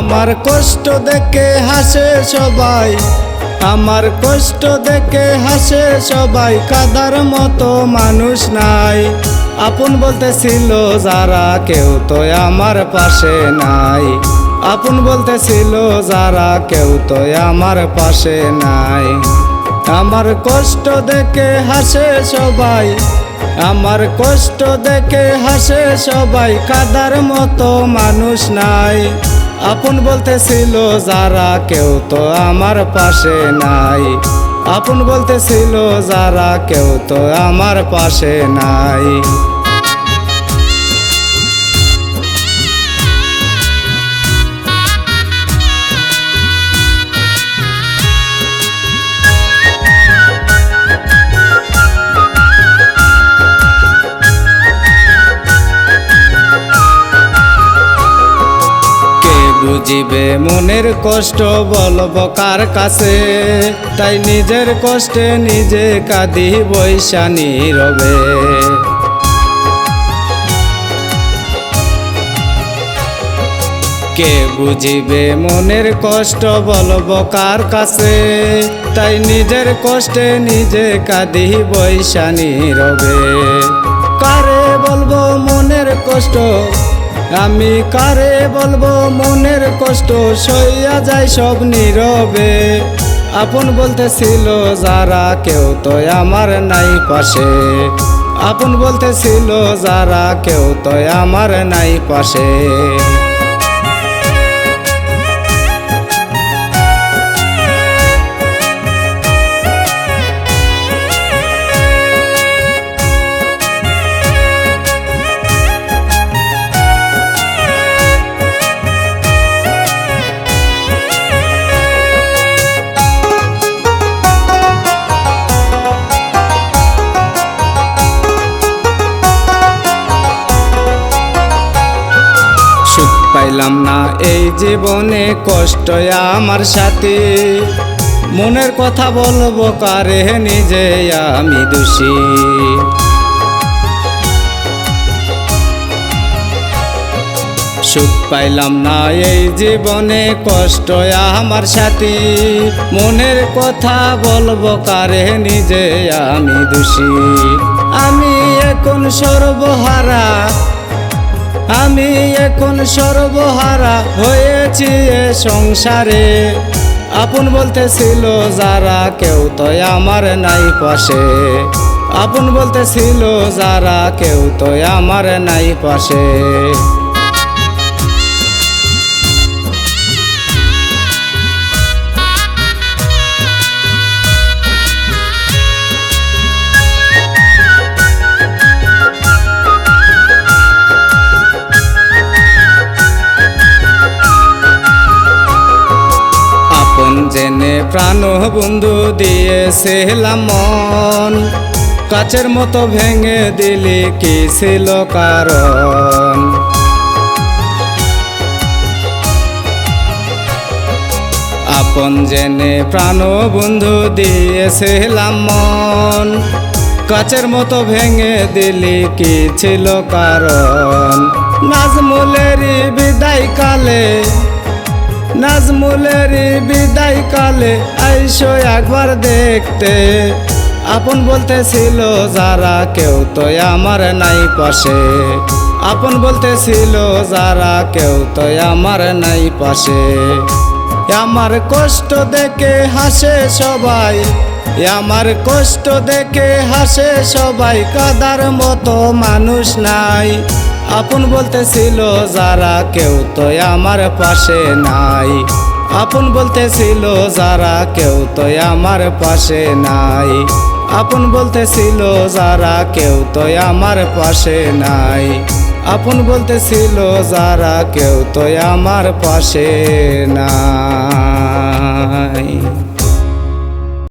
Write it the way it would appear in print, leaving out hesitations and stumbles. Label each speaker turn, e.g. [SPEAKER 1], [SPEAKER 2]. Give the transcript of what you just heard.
[SPEAKER 1] আমার কষ্ট দেখে হাসে সবাই, আমার কষ্ট দেখে হাসে সবাই, কাদার মতো মানুষ নাই। আপন বলতে ছিল যারা কেউ তো আমার পাশে নাই। আপন বলতে ছিল যারা কেউ তো আমার পাশে নাই। আমার কষ্ট দেখে হাসে সবাই, আমার কষ্ট দেখে হাসে সবাই, কাদার মতো মানুষ নাই। আপন বলতে ছিল যারা কেউ তো আমার পাশে নাই। আপন বলতে ছিল যারা কেউ তো আমার পাশে নাই। বুঝিবে মনের কষ্ট বলবো কার কাছে, তাই নিজের কষ্টে নিজে কাঁদি বৈশা নীরবে। কে বুঝিবে মনের কষ্ট বলবো কার কাছে, তাই নিজের কষ্টে নিজে কাঁদি বৈশা নীরবে। কারে বলবো মনের কষ্ট, আমি কারে বলবো মনের কষ্ট, সইয়া যায় সব নীরবে। আপন বলতে ছিল যারা কেউ তো আমার নাই পাশে। আপন বলতে ছিল যারা কেউ তো আমার নাই পাশে। পাইলাম না এই জীবনে কষ্ট আমার সাথে, মনের কথা বলবো কারে নিজে আমি দোষী। সুখ পাইলাম না এই জীবনে কষ্ট আমার সাথী, মনের কথা বলবো কারে নিজে আমি দোষী। আমি এখন সর্বহারা, আমি এখন সর্বহারা হয়েছি এ সংসারে। আপন বলতে ছিল যারা কেউ তো আমার নাই পাশে। আপন বলতে ছিল যারা কেউ তো আমার নাই পাশে। জেনে প্রাণ বন্ধু দিয়েছিলাম মন, কাচের মতো ভেঙে দিলি কি ছিল কারণ। আপন জেনে প্রাণ বন্ধু দিয়েছিলাম মন, কাচের মতো ভেঙে দিলি কি ছিল কারণ। নাজমুলেরই বিদায় কালে, নাজমুলেরই বিদায় কালে আইসো একবার দেখতে। আপন বলতে ছিল যারা কেউ তো আমার নাই পাশে। আপন বলতে ছিল যারা কেউ তো আমার নাই পাশে। আমার কষ্ট দেখে হাসে সবাই, আমার কষ্ট দেখে হাসে সবাই, কাদার মতো মানুষ নাই। আপন বলতে ছিল যারা কেউ তো আমার পাশে নাই। আপন বলতে ছিল যারা কেউ তো আমার পাশে নাই। আপন বলতে ছিল যারা কেউ তো আমার পাশে নাই। আপন বলতে ছিল যারা কেউ তো আমার পাশে নাই।